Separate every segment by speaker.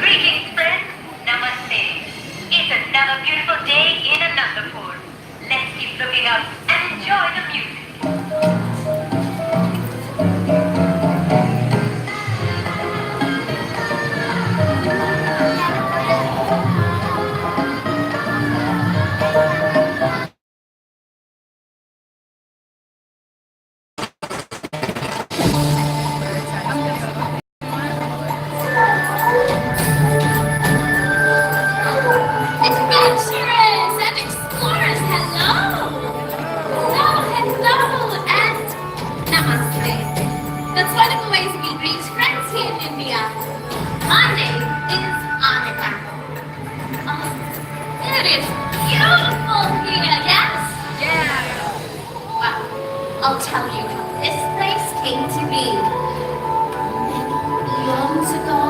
Speaker 1: Greetings, friends. Namaste. It's another beautiful day in Anandapur. Let's keep looking up and enjoy the music.
Speaker 2: Adventurers and explorers, hello! Hello, and namaste. That's one of the ways we greet friends here in India. My name is Annika. It is beautiful here, yes? Yeah. Well, I'll tell you how this place came to be. Many eons ago,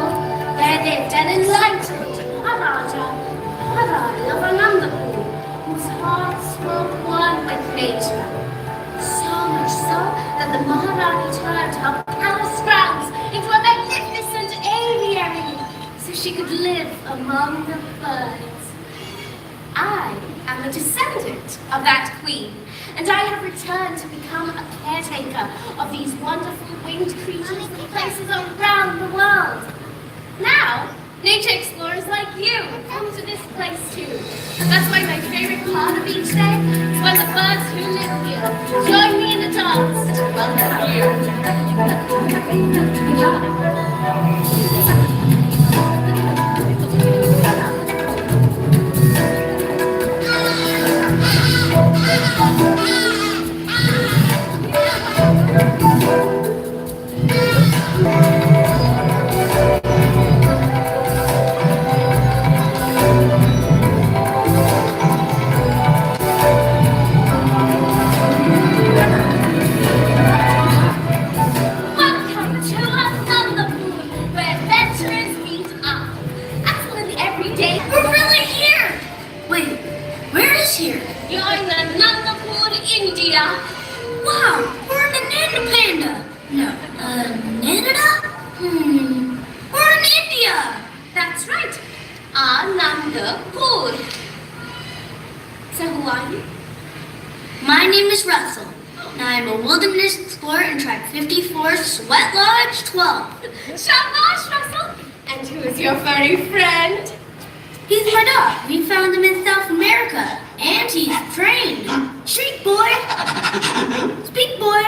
Speaker 2: there lived an enlightened Maharaja of Anandapur, whose hearts were one with nature. So much so that the Maharani turned her palace grounds into a magnificent aviary so she could live among the birds. I am a descendant of that queen, and I have returned to become a caretaker of these wonderful winged creatures in places around the world. Now, nature explorers like you come to this place too. That's why my favorite part of each day is when the birds who live here join me in the dance to welcome Welcome to Anandapur, where adventurers meet up. Absolutely every day. We're really here!
Speaker 3: Wait, where is here?
Speaker 2: You're in Anandapur, India.
Speaker 3: Wow, we're in an Indepanda. No, Canada? We're in India.
Speaker 2: That's right, Anandapur. So who are you?
Speaker 3: My name is Russell. And I'm a wilderness explorer in Tribe 54, Sweat Lodge 12.
Speaker 2: Shabash, Russell. And who is your furry friend?
Speaker 3: He's my dog. We found him in South America. And he's trained. Shriek boy. Speak boy.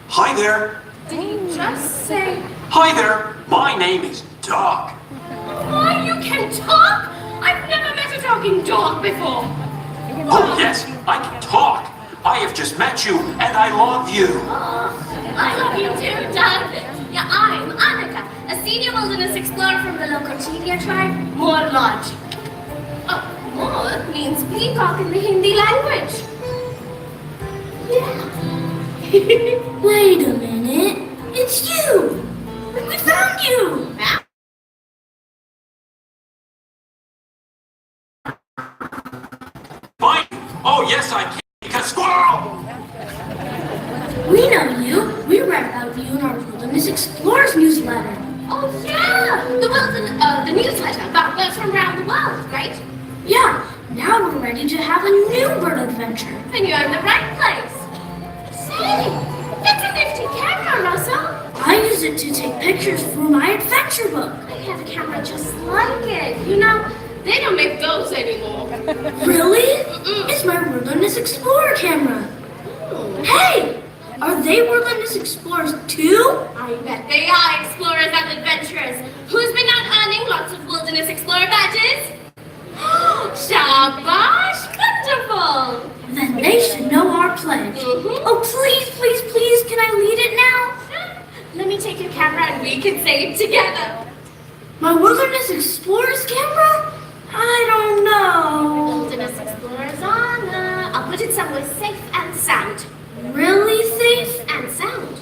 Speaker 4: Hi there.
Speaker 2: Did you just say,
Speaker 4: Hi there. My name is Doc.
Speaker 2: why you can talk? I've never met a talking dog before.
Speaker 4: Oh, yes, I can talk. I have just met you, and I love you.
Speaker 2: I love you too, Doug. Yeah, I'm Annika, a senior wilderness explorer from the local Chedia tribe, Moor Lodge. Oh, Moor means peacock in the Hindi language. Yeah.
Speaker 3: Wait a minute. It's you. We found you.
Speaker 4: Fine. Oh, yes, I can. Because squirrel!
Speaker 3: We know you. We read about you in our Wilderness Explorers newsletter.
Speaker 2: Oh, yeah. The newsletter about birds from around the world, right?
Speaker 3: Yeah, now we're ready to have a new bird adventure.
Speaker 2: Then you're in the right place. Say, that's a nifty camera, Russell.
Speaker 3: I use it to take pictures for my adventure book.
Speaker 2: I have a camera just like it. You know, They don't make those anymore.
Speaker 3: Really? It's my Wilderness Explorer camera. Hey! Are they Wilderness Explorers too?
Speaker 2: I bet they are explorers and adventurers. Who's been out earning lots of Wilderness Explorer badges? Shabash! Wonderful!
Speaker 3: Then they should know our pledge. Oh, please, please, please, can I lead it now?
Speaker 2: Let me take your camera and we can say it together.
Speaker 3: My Wilderness Explorers camera? I don't know.
Speaker 2: Wilderness Explorers honor. I'll put it somewhere safe and sound.
Speaker 3: Really safe?
Speaker 2: And sound.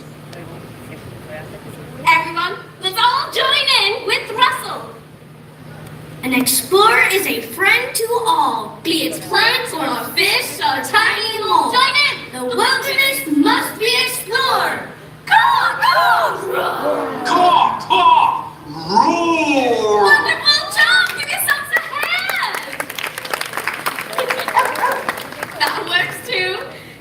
Speaker 2: Everyone, let's all join in with Russell.
Speaker 3: An explorer is a friend to all, be it plants or a fish or a tiny mole.
Speaker 2: Join in.
Speaker 3: The wilderness must be explored. Caw, caw, roar.
Speaker 4: Caw, caw, roar!
Speaker 2: Wonderful job! Give yourselves a hand! That works too.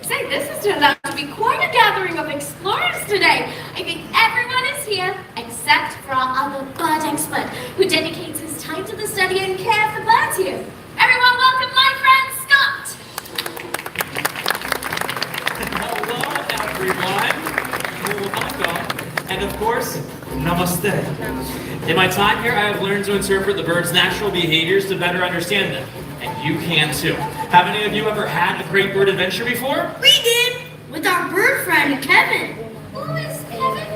Speaker 2: Say, this has turned out to be quite a gathering of explorers today. I think everyone is here except for our other bird expert who dedicates his time to the study and care for birds here. Everyone welcome my friend Scott!
Speaker 5: Hello, everyone. Welcome. And of course, namaste. In my time here, I have learned to interpret the bird's natural behaviors to better understand them. And you can too. Have any of you ever had a great bird adventure before?
Speaker 3: We did, with our bird friend Kevin.
Speaker 2: Who is Kevin?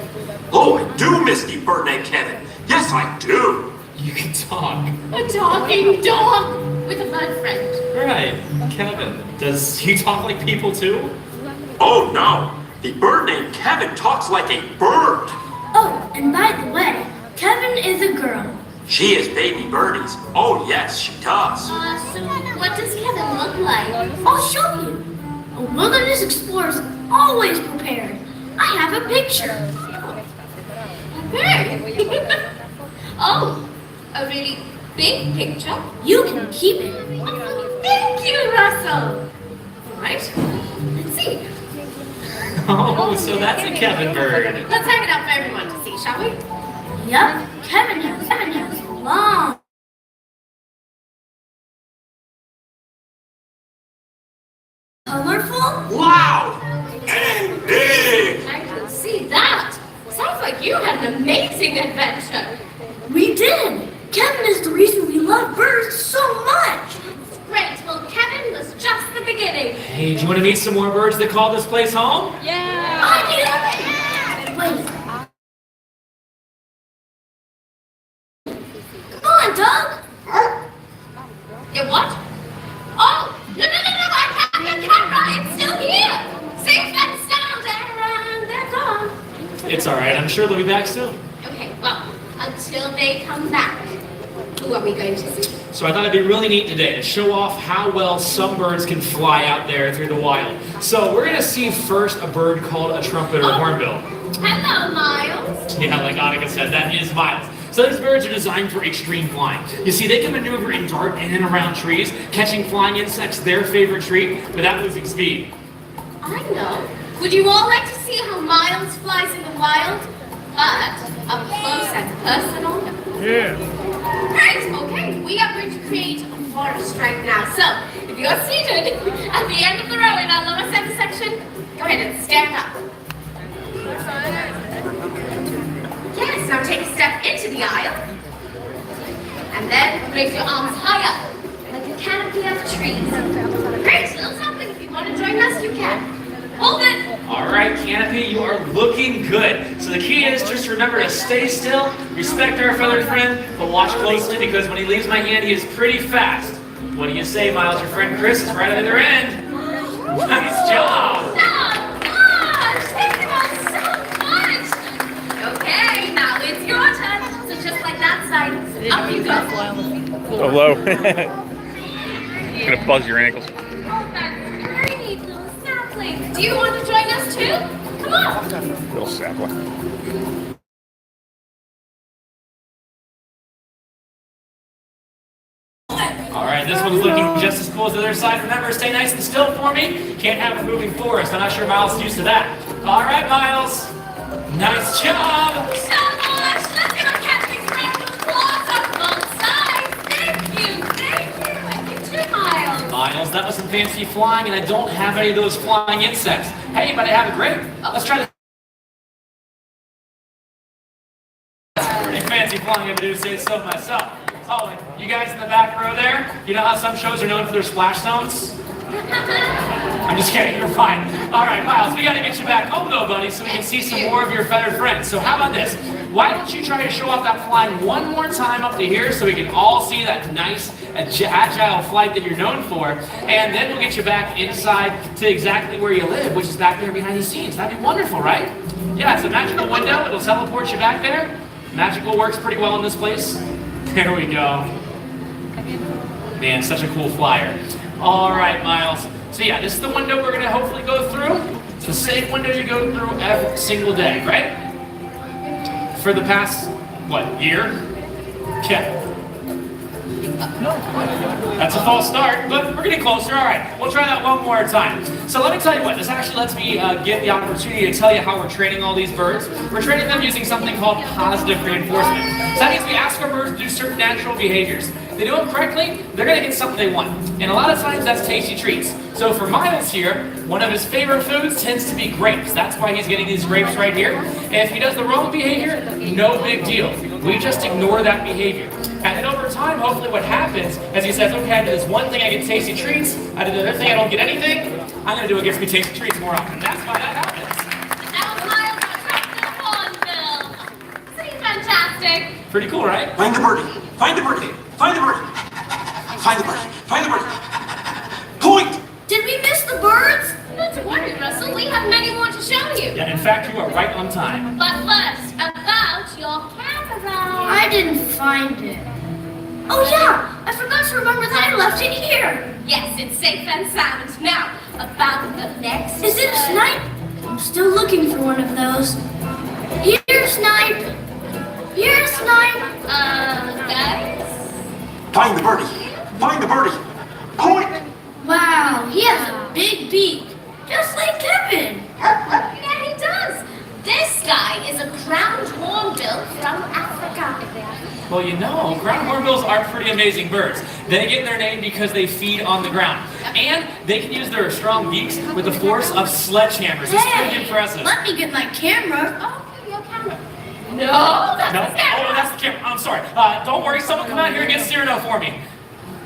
Speaker 4: Oh, I do miss the bird named Kevin. Yes, I do.
Speaker 5: You can talk.
Speaker 2: A talking dog with a bird friend.
Speaker 5: Right, Kevin. Does he talk like people too?
Speaker 4: Oh, no. The bird named Kevin talks like a bird.
Speaker 3: Oh, and by the way, Kevin is a girl.
Speaker 4: She is baby birdies. Oh, yes, she does.
Speaker 2: So what does Kevin look like?
Speaker 3: I'll show you. A wilderness explorer's always prepared. I have a picture.
Speaker 2: Okay. Oh, a really big picture.
Speaker 3: You can keep it.
Speaker 2: Thank you, Russell. All right, let's see.
Speaker 5: Oh, so that's a Kevin bird.
Speaker 2: Let's hang it up for everyone to see, shall we?
Speaker 3: Yup, Kevin has long. Colorful?
Speaker 4: Loud and big.
Speaker 2: I can see that. Sounds like you had an amazing adventure.
Speaker 3: We did. Kevin is the reason we love birds so much.
Speaker 2: Great. Well, Kevin was just the beginning.
Speaker 5: Hey, do you want to meet some more birds that call this place home?
Speaker 3: I do. Wait. Come on, Doug.
Speaker 2: You what? Oh, no, I have the camera. It's still here. Safe and sound, and they're gone.
Speaker 5: It's alright, I'm sure they'll be back soon.
Speaker 2: Okay, well, until they come back, who are we going to see?
Speaker 5: So I thought it'd be really neat today to show off how well some birds can fly out there through the wild. So we're gonna see first a bird called a trumpeter hornbill.
Speaker 2: Hello, Miles.
Speaker 5: Yeah, like Annika said, that is Miles. So these birds are designed for extreme flying. You see, they can maneuver and dart in and around trees, catching flying insects, their favorite treat, without losing speed.
Speaker 2: I know. Would you all like to see how Miles flies in the wild? But up close and personal?
Speaker 6: Yeah.
Speaker 2: Great, okay. We are going to create a forest right now. So, if you're seated at the end of the row in our lower center section, go ahead and stand up. Yes, now take a step into the aisle. And then raise your arms high up, like a canopy of trees. Great, little something. If you want to join us, you can. Hold it.
Speaker 5: Alright, Canopy, you are looking good. So the key is just remember to stay still, respect our feathered friend, but watch closely because when he leaves my hand, he is pretty fast. What do you say, Miles? Your friend Chris is right on the other end. Nice job!
Speaker 2: Oh, gosh, thank you all so much. Okay, now it's your turn. So just like that side, up you go.
Speaker 6: Hello. Gonna buzz your ankles.
Speaker 2: Oh, that's great, little sapling. Do you want to join us too? Come on.
Speaker 6: Little sapling.
Speaker 5: Alright, this one's looking just as cool as the other side. Remember, stay nice and still for me. Can't have a moving forest. I'm not sure Miles is used to that. Alright, Miles. Nice job!
Speaker 2: So much. Let's give a Captain Frank applause on both sides. Thank you.
Speaker 5: That was some fancy flying, and I don't have any of those flying insects. Hey, but I have a grape. Let's try this. That's pretty fancy flying, if I do say so myself. Oh, and you guys in the back row there, you know how some shows are known for their splash zones? I'm just kidding, you're fine. All right, Miles, we gotta get you back home though, buddy, so we can see some more of your feathered friends. So how about this? Why don't you try to show off that flying one more time up to here so we can all see that nice, agile flight that you're known for, and then we'll get you back inside to exactly where you live, which is back there behind the scenes. That'd be wonderful, right? Yeah, it's a magical window. It'll teleport you back there. Magical works pretty well in this place. There we go. Man, such a cool flyer. All right, Miles. So yeah, this is the window we're gonna hopefully go through. It's the same window you go through every single day, right? For the past, what, year? Yeah. That's a false start, but we're getting closer. All right, we'll try that one more time. So let me tell you what, this actually lets me get the opportunity to tell you how we're training all these birds. We're training them using something called positive reinforcement. So that means we ask our birds to do certain natural behaviors. If they do them correctly, they're gonna get something they want. And a lot of times that's tasty treats. So for Miles here, one of his favorite foods tends to be grapes. That's why he's getting these grapes right here. And if he does the wrong behavior, no big deal. We just ignore that behavior. And then over time, hopefully what happens is he says, okay, I do this one thing, I get tasty treats. I do the other thing, I don't get anything. I'm gonna do what gets me tasty treats more often. That's why that happens.
Speaker 2: That was Miles from Bill. Isn't he fantastic?
Speaker 5: Pretty cool, right?
Speaker 4: Find the birdie. Find the birdie. Find the birdie. Find the birdie. Find the birdie. Point!
Speaker 3: Did we miss the birds?
Speaker 2: Not to worry, Russell. We have many more to show you.
Speaker 5: Yeah, in fact, you are right on time.
Speaker 2: But first, about your camera.
Speaker 3: I didn't find it. Oh yeah, I forgot to remember that I left it here.
Speaker 2: Yes, it's safe and sound. Now, about the next.
Speaker 3: Is it a snipe? I'm still looking for one of those. Here, snipe. Here, snipe.
Speaker 2: Guys?
Speaker 4: Find the birdie. Find the birdie. Point!
Speaker 3: Wow, he has a big beak, just like Kevin.
Speaker 2: Yeah, he does. This guy is a crowned hornbill from Africa.
Speaker 5: Well, you know, ground hornbills are pretty amazing birds. They get their name because they feed on the ground. And they can use their strong beaks with the force of sledgehammers. It's pretty impressive.
Speaker 3: Let me get my camera.
Speaker 2: Oh, your camera. No, that's
Speaker 5: No?
Speaker 2: the camera.
Speaker 5: Oh, that's the camera. I'm sorry. Don't worry, someone come out here and get Cyrano for me.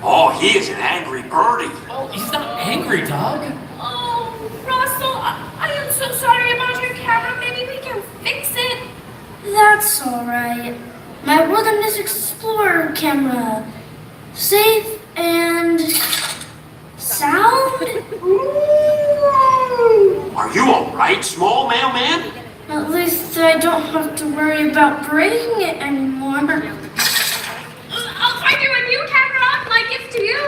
Speaker 4: Oh, he is an angry birdie.
Speaker 5: Oh, he's not angry, Doug.
Speaker 2: Oh, Russell, I am so sorry about your camera. Maybe we can fix it.
Speaker 3: That's all right. My Wilderness Explorer camera. Safe and sound?
Speaker 4: Are you all right, small mailman?
Speaker 3: At least I don't have to worry about breaking it anymore.
Speaker 2: I'll find you a new camera, my gift to you.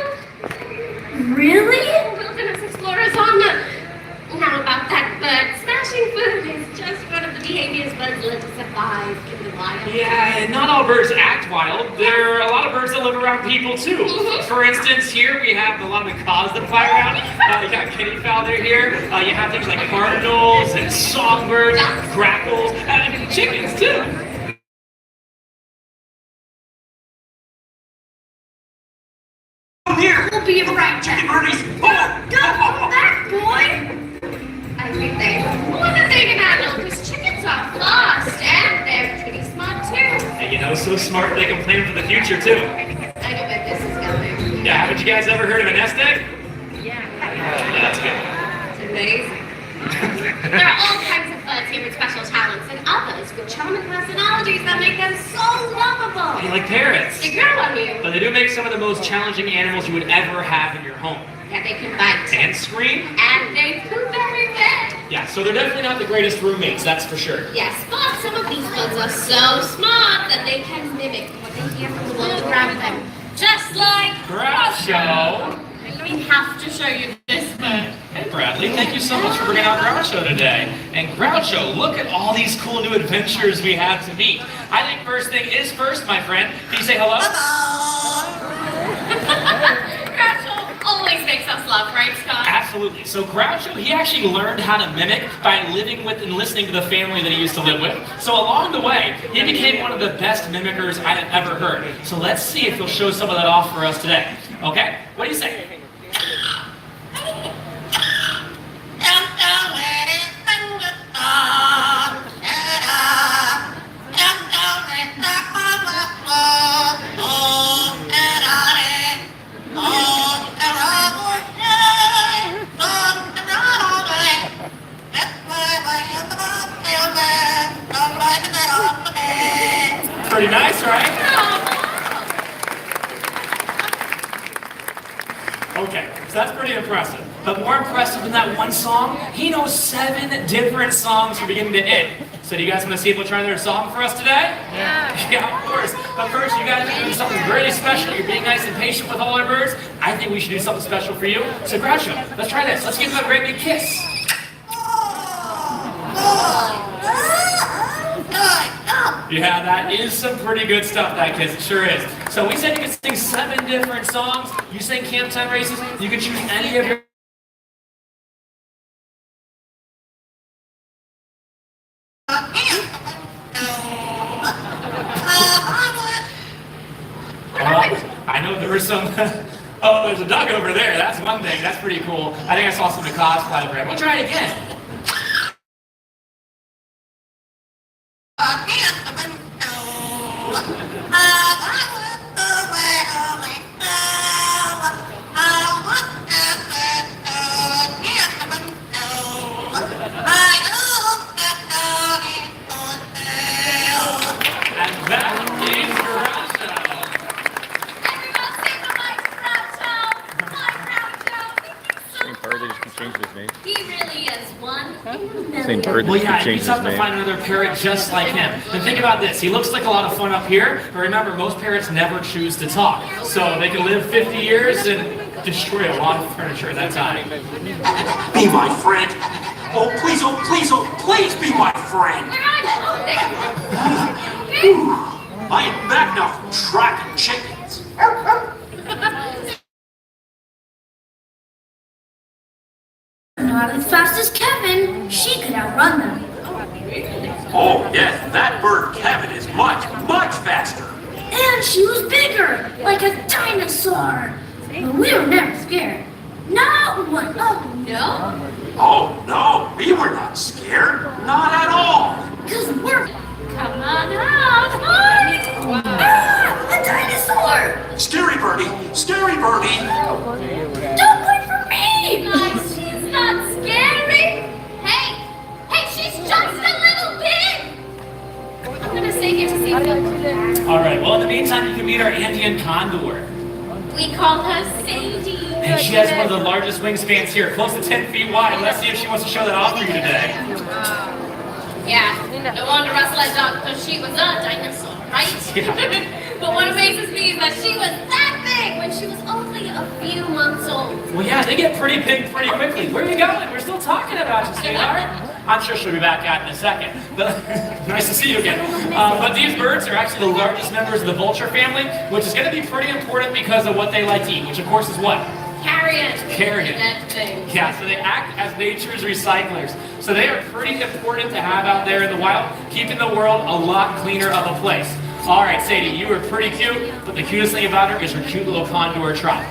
Speaker 3: Really?
Speaker 2: Wilderness Explorer's on the... Now about that bird. Smashing food is just one of the behaviors birds learn to survive in the wild.
Speaker 5: Yeah, not all birds act wild. There are a lot of birds that live around people too. For instance, here we have a lot of macaws that fly around. You got guinea fowl here. You have things like cardinals and songbirds, grackles, and chickens too.
Speaker 4: Come here.
Speaker 2: We'll be right
Speaker 4: Chicken
Speaker 2: back.
Speaker 4: birdies. Oh.
Speaker 3: Come back, boy!
Speaker 2: I think they more than they can handle, because chickens are fast and they're pretty smart too.
Speaker 5: And you know, so smart they can plan for the future too.
Speaker 2: I know where this is going.
Speaker 5: Yeah, haven't you guys ever heard of a nest egg?
Speaker 2: Yeah.
Speaker 5: That's good.
Speaker 2: It's amazing. There are all kinds of birds here with special talents and others with charming personalities that make them so lovable.
Speaker 5: You like parrots?
Speaker 2: They grow on you.
Speaker 5: But they do make some of the most challenging animals you would ever have in your home.
Speaker 2: Yeah, they can bite.
Speaker 5: And scream?
Speaker 2: And they poop everywhere.
Speaker 5: Yeah, so they're definitely not the greatest roommates, that's for sure.
Speaker 2: Yes, but some of these birds are so smart that they can mimic what they hear from the world around them. Just like
Speaker 5: Groucho!
Speaker 2: we have to show you this bird.
Speaker 5: Hey Bradley, thank you so much for bringing out Groucho today. And Groucho, look at all these cool new adventures we have to meet. I think first thing is first, my friend. Can you say hello?
Speaker 2: Groucho always makes us laugh, right, Scott?
Speaker 5: Absolutely. So Groucho, he actually learned how to mimic by living with and listening to the family that he used to live with. So along the way, he became one of the best mimickers I have ever heard. So let's see if he'll show some of that off for us today. Okay? What do you say? So that's pretty impressive. But more impressive than that one song, he knows 7 different songs from beginning to end. So do you guys want to see if we'll try another song for us today? Yeah. Yeah, of course. But first, you guys are doing something really special. You're being nice and patient with all our birds. I think we should do something special for you. So Groucho, let's try this. Let's give him a great big kiss. Yeah, that is some pretty good stuff, that kiss. It sure is. So we said you could sing 7 different songs. You sing Camp 10 Races. You can choose any of your... I know there were some... Oh, there's a duck over there. That's one thing. That's pretty cool. I think I saw some of the cosplay over there. We'll try it again.
Speaker 2: He really is one.
Speaker 6: Same bird
Speaker 5: Well,
Speaker 6: that
Speaker 5: yeah,
Speaker 6: could
Speaker 5: you
Speaker 6: change
Speaker 5: have
Speaker 6: his
Speaker 5: to
Speaker 6: name.
Speaker 5: find another parrot just like him. And think about this. He looks like a lot of fun up here, but remember, most parrots never choose to talk. So they can live 50 years and destroy a lot of furniture at that time.
Speaker 4: Be my friend. Oh, please, oh, please, oh, please be my friend. I am back now from tracking chickens.
Speaker 3: Not as fast as Kevin. She could outrun them.
Speaker 4: Oh, yes, that bird Kevin is much, much faster.
Speaker 3: And she was bigger, like a dinosaur. But we were never scared. Not one. Oh, no.
Speaker 4: Oh, no, we were not scared. Not at all.
Speaker 3: Because we're... Come on out. Ah, a dinosaur.
Speaker 4: Scary birdie, scary birdie.
Speaker 3: Don't wait for me.
Speaker 2: Guys, she's not scary. Hey, she's just a little bit. I'm gonna stay here to see them.
Speaker 5: All right, well, in the meantime, you can meet our Andean condor.
Speaker 2: We call her Sadie.
Speaker 5: And she has one of the largest wingspans here, close to 10 feet wide. Let's see if she wants to show that off for you today.
Speaker 2: Yeah, no wonder Russell had done because she was a dinosaur, right?
Speaker 5: Yeah.
Speaker 2: But what amazes me is that she was that big when she was only a few months old.
Speaker 5: Well, yeah, they get pretty big pretty quickly. Where are you going? We're still talking about you, sweetheart. I'm sure she'll be back out in a second. But nice to see you again. But these birds are actually the largest members of the vulture family, which is going to be pretty important because of what they like to eat, which of course is what?
Speaker 2: Carrion.
Speaker 5: Carrion.
Speaker 2: That thing.
Speaker 5: Yeah, so they act as nature's recyclers. So they are pretty important to have out there in the wild, keeping the world a lot cleaner of a place. All right, Sadie, you were pretty cute, but the cutest thing about her is her cute little condor trot.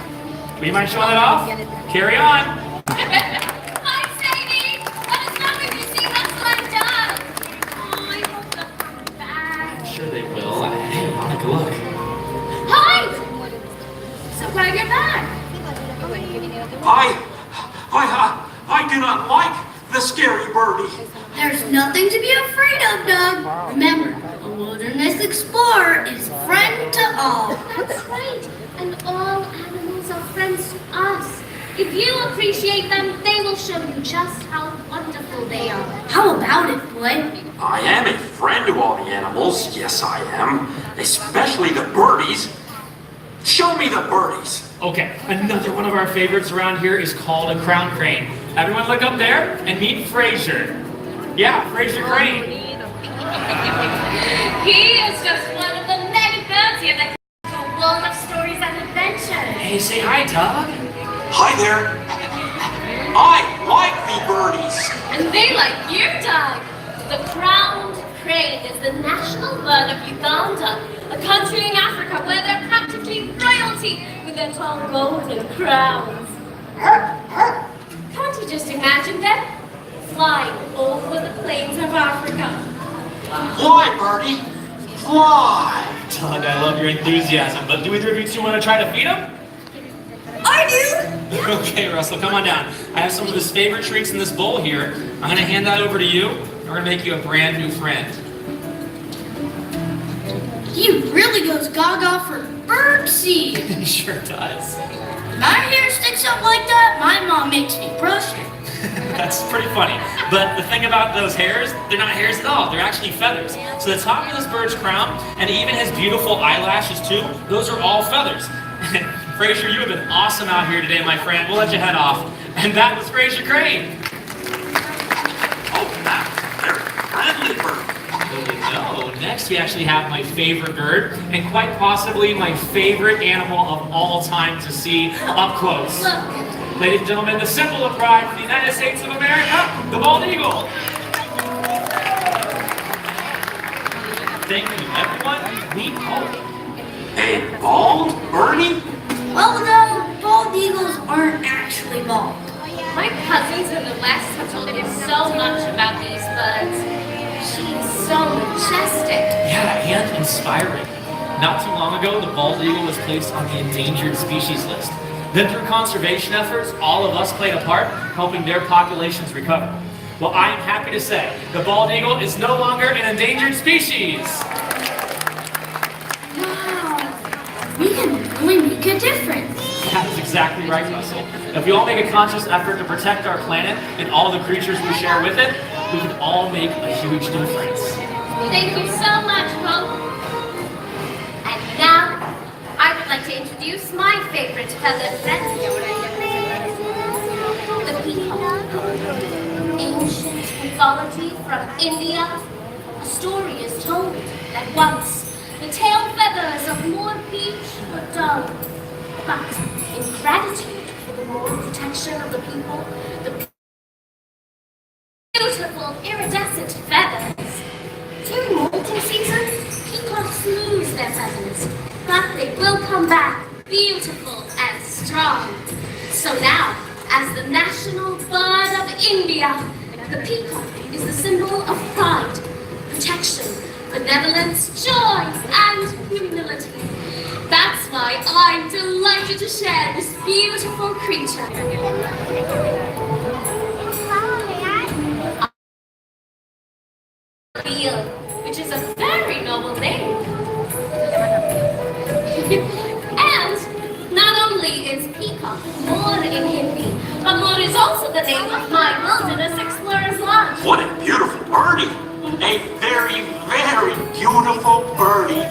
Speaker 5: Would you mind showing that off? Carry on.
Speaker 2: Hi, Sadie. Let us know if you see Russell and Doug. Oh, I hope they'll come back.
Speaker 5: I'm sure they will. Hey, Monica, look.
Speaker 2: Hi. So glad you're back.
Speaker 4: I do not like the scary birdie.
Speaker 3: There's nothing to be afraid of, Doug. Remember, a wilderness explorer is friend to all.
Speaker 2: That's right. And all animals are friends to us. If you appreciate them, they will show you just how wonderful they are.
Speaker 3: How about it, boy?
Speaker 4: I am a friend to all the animals. Yes, I am. Especially the birdies. Show me the birdies.
Speaker 5: Okay, another one of our favorites around here is called a crown crane. Everyone look up there and meet Fraser. Yeah, Fraser Crane.
Speaker 2: He is just one of the many birds here that can tell a world of stories and adventures.
Speaker 5: Hey, say hi, Doug.
Speaker 4: Hi there. I like the birdies.
Speaker 2: And they like you, Doug. The crowned crane is the national bird of Uganda, a country in Africa where they're practically royalty with their tall golden crowns. Can't you just imagine them flying over the plains of Africa?
Speaker 4: Fly, birdie. Fly.
Speaker 5: Doug, I love your enthusiasm, but do either of you two want to try to feed him?
Speaker 3: I do.
Speaker 5: Okay, Russell, come on down. I have some of his favorite treats in this bowl here. I'm going to hand that over to you, and we're going to make you a brand new friend.
Speaker 3: He really goes gaga for for bird seed.
Speaker 5: It sure does.
Speaker 3: My hair sticks up like that, my mom makes me brush it.
Speaker 5: That's pretty funny. But the thing about those hairs, they're not hairs at all. They're actually feathers. So the top of this bird's crown, and even his beautiful eyelashes too, those are all feathers. Fraser, you have been awesome out here today, my friend. We'll let you head off. And that was Fraser Crane.
Speaker 4: Oh, that very friendly bird.
Speaker 5: No, next we actually have my favorite bird, and quite possibly my favorite animal of all time to see up close. Ladies and gentlemen, the symbol of pride for the United States of America, the bald eagle. Thank you, everyone. Meet Hope.
Speaker 4: A bald birdie?
Speaker 3: Well, no, bald eagles aren't actually bald.
Speaker 2: My cousins in the West have told me so much about these birds. She's so majestic.
Speaker 5: Yeah, and inspiring. Not too long ago, the bald eagle was placed on the endangered species list. Then through conservation efforts, all of us played a part helping their populations recover. Well, I am happy to say the bald eagle is no longer an endangered species.
Speaker 3: Wow, we can really make a difference.
Speaker 5: That's exactly right, Russell. If we all make a conscious effort to protect our planet and all the creatures we share with it, we can all make a huge difference.
Speaker 2: Thank you so much, Hope. And now, I would like to introduce my favorite feathered friend. The peacock. Ancient mythology from India. A story is told that once the tail feathers of Moor Peach were dull. But in gratitude for the moral protection of the people, the beautiful iridescent feathers. During molting season, peacocks lose their feathers, but they will come back beautiful and strong. So now, as the national bird of India, the peacock is the symbol of pride, protection, benevolence, joy, and humility. That's why I'm delighted to share this beautiful creature. Beal, which is a very noble name. And not only is peacock Moor in Hindi, but Moor is also the name of my Wilderness Explorers Lodge.
Speaker 4: What a beautiful birdie. A very, very beautiful birdie.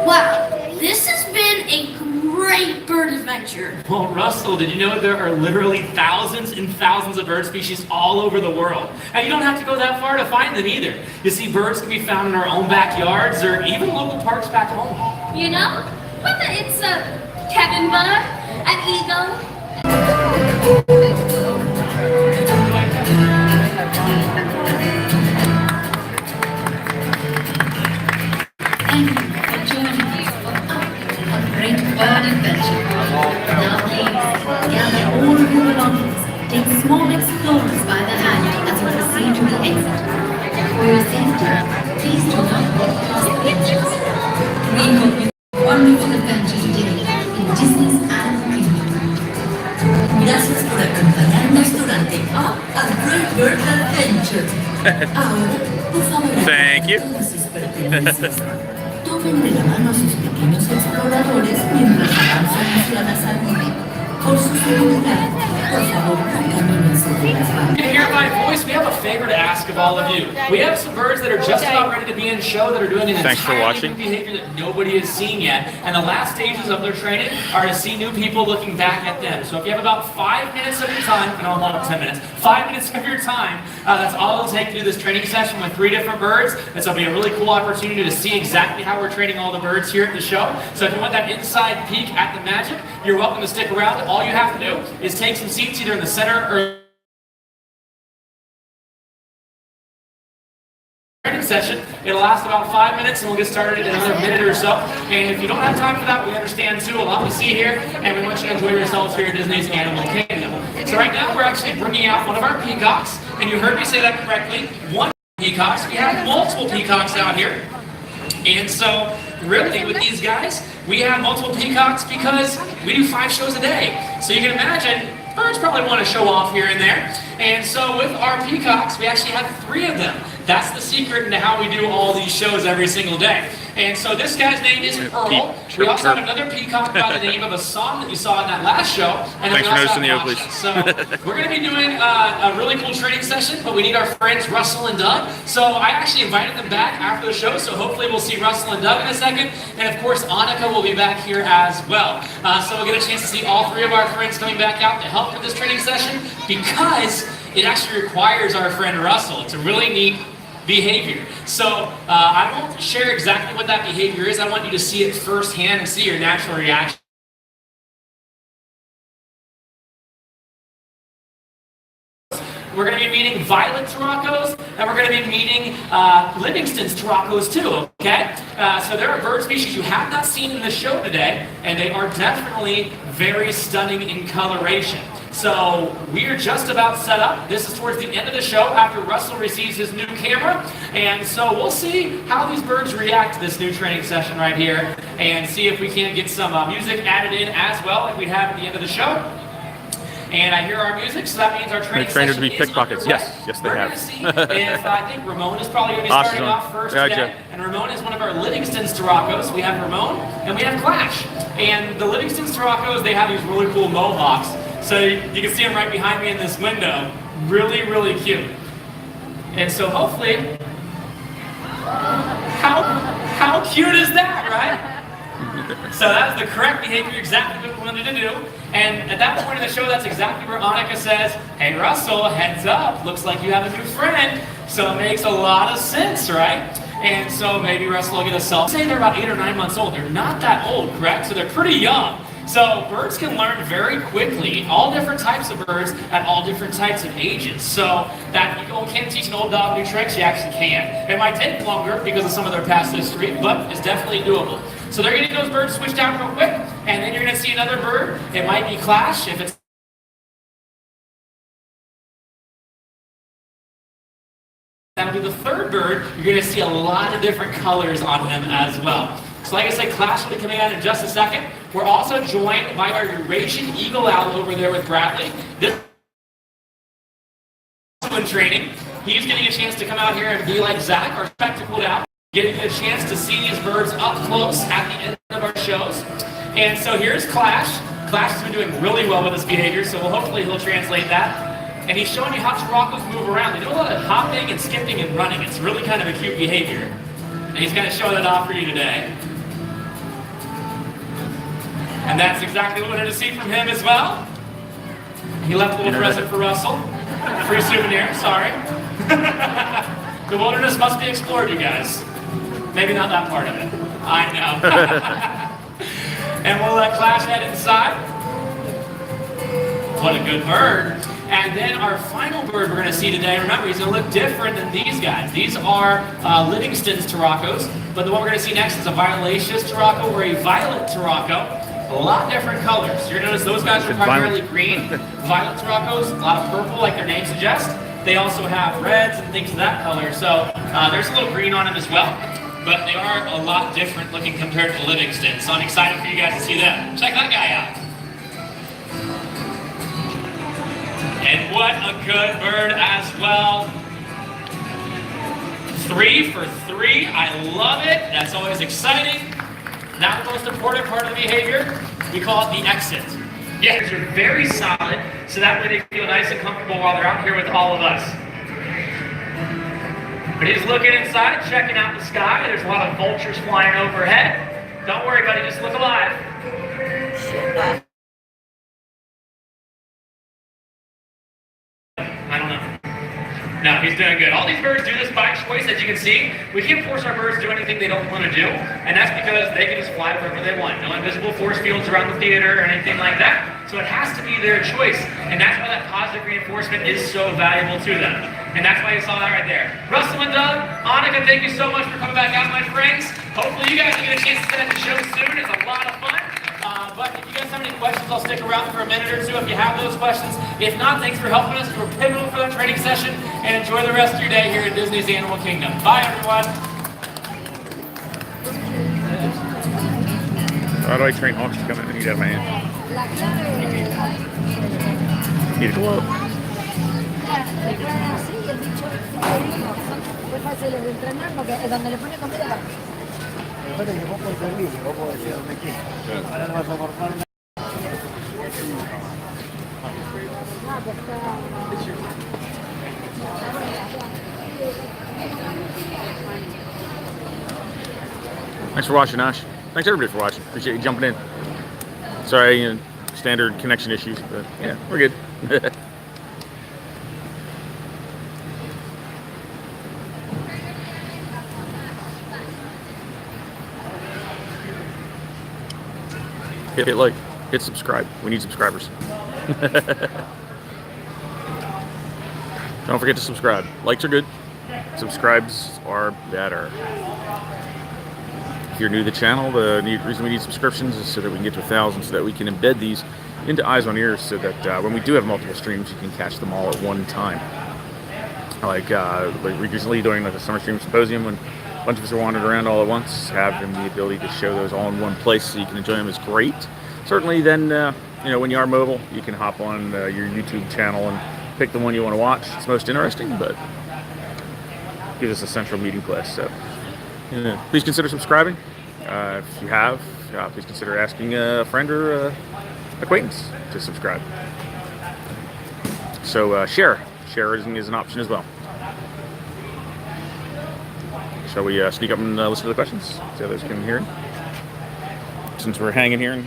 Speaker 3: Wow, this has been a great bird adventure.
Speaker 5: Well, Russell, did you know there are literally thousands and thousands of bird species all over the world? And you don't have to go that far to find them either. You see, birds can be found in our own backyards or even local parks back home.
Speaker 2: You know, whether it's a Kevin bird, an eagle,
Speaker 7: Thank you for joining us for a great bird adventure. Now please, gather all of your belongings. Take small explorers by the hand as we proceed to the exit. For your safety, please do not walk past the benches. We hope you have a wonderful adventure today in Disney's Animal Kingdom. Gracias por acompañarnos durante A Great Bird Adventure. Ahora, por favor,
Speaker 6: Thank you.
Speaker 7: todas sus pertenencias. Tomen de la mano a sus pequeños exploradores mientras avanzan hacia la salida. Por su seguridad, por favor, caminen sobre las
Speaker 5: You
Speaker 7: bandas.
Speaker 5: can hear my voice. We have a favor to ask of all of you. We have some birds that are just about ready to be in show that are doing an
Speaker 6: Thanks for
Speaker 5: entirely
Speaker 6: watching.
Speaker 5: new behavior that nobody has seen yet. And the last stages of their training are to see new people looking back at them. So if you have about 5 minutes of your time, I know I'm on 10 minutes, 5 minutes of your time, that's all it'll take to do this training session with 3 different birds. And so it'll be a really cool opportunity to see exactly how we're training all the birds here at the show. So if you want that inside peek at the magic, you're welcome to stick around. All you have to do is take some seats either in the center or training session. It'll last about 5 minutes and we'll get started in another minute or so. And if you don't have time for that, we understand too. A lot to see here, and we want you to enjoy yourselves here at Disney's Animal Kingdom. So right now we're actually bringing out one of our peacocks, and you heard me say that correctly. One peacocks. We have multiple peacocks out here. And so really with these guys, we have multiple peacocks because we do 5 shows a day. So you can imagine birds probably want to show off here and there. And so with our peacocks, we actually have 3 of them. That's the secret into how we do all these shows every single day. And so this guy's name is Earl. We also have another peacock by the name of a song that you saw in that last show. And
Speaker 6: Thanks for noticing the
Speaker 5: Oakley.
Speaker 6: Oakleys.
Speaker 5: So we're going to be doing a really cool training session, but we need our friends Russell and Doug. So I actually invited them back after the show, so hopefully we'll see Russell and Doug in a second. And of course, Annika will be back here as well. So we'll get a chance to see all three of our friends coming back out to help with this training session, because it actually requires our friend Russell. It's a really neat behavior. So I won't share exactly what that behavior is. I want you to see it firsthand and see your natural reaction. We're going to be meeting Violet Turacos, and we're going to be meeting Livingston's Turacos too, okay? So there are bird species you have not seen in the show today, and they are definitely very stunning in coloration. So we are just about set up. This is towards the end of the show after Russell receives his new camera. And so we'll see how these birds react to this new training session right here, and see if we can't get some music added in as well, like we have at the end of the show. And I hear our music, so that means our training
Speaker 6: trained her
Speaker 5: session
Speaker 6: to be pickpockets. Yes, yes, they
Speaker 5: We're
Speaker 6: have.
Speaker 5: Gonna see if I think Ramon is probably going to be starting off first today. And Ramon is one of our Livingston's Turacos. We have Ramon and we have Clash. And the Livingston's Turacos, they have these really cool mohawks. So you can see them right behind me in this window. Really, really cute. And so hopefully, how cute is that, right? So that's the correct behavior, exactly what we wanted to do. And at that point in the show, that's exactly where Annika says, "Hey Russell, heads up, looks like you have a new friend." So it makes a lot of sense, right? And so maybe Russell will get a selfie. Say they're about 8 or 9 months old. They're not that old, correct? So they're pretty young. So birds can learn very quickly, all different types of birds at all different types of ages. So that you can't teach an old dog new tricks, you actually can. It might take longer because of some of their past history, but it's definitely doable. So they're getting those birds switched out real quick, and then you're going to see another bird. It might be Clash if it's that'll be the third bird. You're going to see a lot of different colors on them as well. So like I said, Clash will be coming out in just a second. We're also joined by our Eurasian Eagle Owl over there with Bradley. This in training. He's getting a chance to come out here and be like Zach, our spectacled owl, getting a chance to see these birds up close at the end of our shows. And so here's Clash. Clash has been doing really well with his behavior, so hopefully he'll translate that. And he's showing you how Turacos move around. They do a lot of hopping and skipping and running. It's really kind of a cute behavior. And he's going to show that off for you today. And that's exactly what we wanted to see from him as well. He left a little present for Russell. Free souvenir, sorry. The wilderness must be explored, you guys. Maybe not that part of it. I know. And we'll let Clash head inside. What a good bird. And then our final bird we're going to see today, remember, he's going to look different than these guys. These are Livingston's Turacos, but the one we're going to see next is a violaceous Turaco or a violet Turaco. A lot different colors. You're going to notice those guys are primarily green. Violet Turacos, a lot of purple like their name suggests. They also have reds and things of that color. So there's a little green on them as well. But they are a lot different looking compared to Livingston. So I'm excited for you guys to see them. Check that guy out. And what a good bird as well. 3 for 3. I love it. That's always exciting. Now the most important part of the behavior, we call it the exit. Yes, you're very solid, so that way they feel nice and comfortable while they're out here with all of us. But he's looking inside, checking out the sky. There's a lot of vultures flying overhead. Don't worry, buddy, just look alive. I don't know. No, he's doing good. All these birds do this by choice, as you can see. We can't force our birds to do anything they don't want to do, and that's because they can just fly wherever they want. No invisible force fields around the theater or anything like that. So it has to be their choice, and that's why that positive reinforcement is so valuable to them. And that's why you saw that right there. Russell and Doug, Annika, thank you so much for coming back out, my friends. Hopefully you guys will get a chance to sit at the show soon. It's a lot of fun. But if you guys have any questions, I'll stick around for a minute or two if you have those questions. If not, thanks for helping us. You were pivotal for that training session, and enjoy the rest of your day here at Disney's Animal Kingdom. Bye, everyone.
Speaker 6: How do I train hawks to come in and eat out of my hand? Need a glove.
Speaker 8: es fácil de entrenar porque es donde le pone comida la... Bueno, llegó por servir, llegó por decir donde quiera. Ahora no vas a cortar nada.
Speaker 6: Thanks for watching, Ash. Thanks everybody for watching. Appreciate you jumping in. Sorry, standard connection issues, but yeah, we're good. Hit like, hit subscribe. We need subscribers. Don't forget to subscribe. Likes are good. Subscribes are better. If you're new to the channel, the reason we need subscriptions is so that we can get to 1,000, so that we can embed these into Eyes on Ears, so that when we do have multiple streams, you can catch them all at one time. Like recently during the Summer Stream Symposium, when a bunch of us are wandering around all at once, having the ability to show those all in one place so you can enjoy them is great. Certainly then, when you are mobile, you can hop on your YouTube channel and pick the one you want to watch. It's most interesting, but gives us a central meeting place. So please consider subscribing. If you have, please consider asking a friend or acquaintance to subscribe. So sharing is an option as well. Shall we sneak up and listen to the questions? See how those can hear. Since we're hanging here.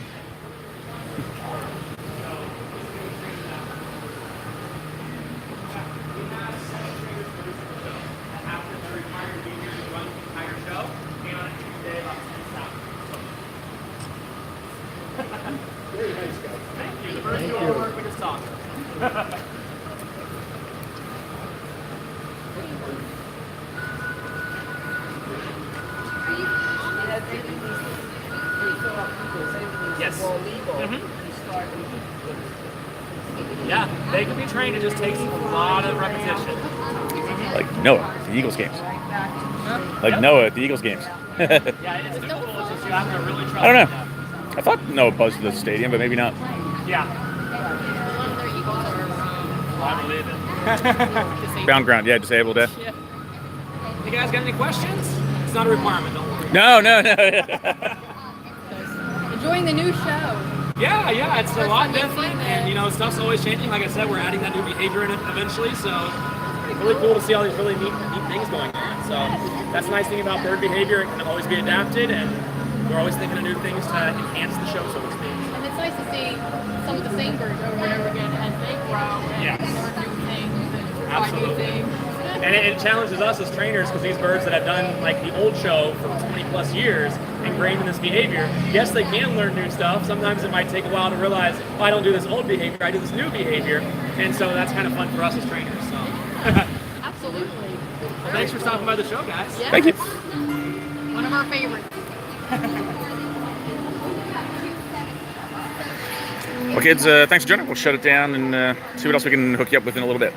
Speaker 5: Yes. Yeah, they can be trained. It just takes a lot of repetition.
Speaker 6: Like Noah at the Eagles games. Like Noah at the Eagles games.
Speaker 5: Yeah, it's difficult. It's just you have to really trust
Speaker 6: I don't know.
Speaker 5: them.
Speaker 6: I thought Noah buzzed the stadium, but maybe not.
Speaker 5: Yeah. I believe it.
Speaker 6: Bound ground, yeah, disabled, yeah.
Speaker 5: You guys got any questions? It's not a requirement, don't worry.
Speaker 6: No.
Speaker 9: Enjoying the new show.
Speaker 5: Yeah, it's a lot different, and stuff's always changing. Like I said, we're adding that new behavior in it eventually, so it's really cool to see all these really neat things going on. So that's the nice thing about bird behavior. It can always be adapted, and we're always thinking of new things to enhance the show, so to speak.
Speaker 9: And it's nice to see some of the same birds over and over again as they grow and learn new things and try new things.
Speaker 5: And it challenges us as trainers, because these birds that have done like the old show for 20 plus years, ingrained in this behavior, yes, they can learn new stuff. Sometimes it might take a while to realize, I don't do this old behavior, I do this new behavior. And so that's kind of fun for us as trainers. So.
Speaker 9: Absolutely.
Speaker 5: Well, thanks for stopping by the show, guys.
Speaker 9: Yeah.
Speaker 6: Thank you.
Speaker 9: One of our favorites.
Speaker 6: Well, kids, thanks for joining. We'll shut it down and see what else we can hook you up with in a little bit.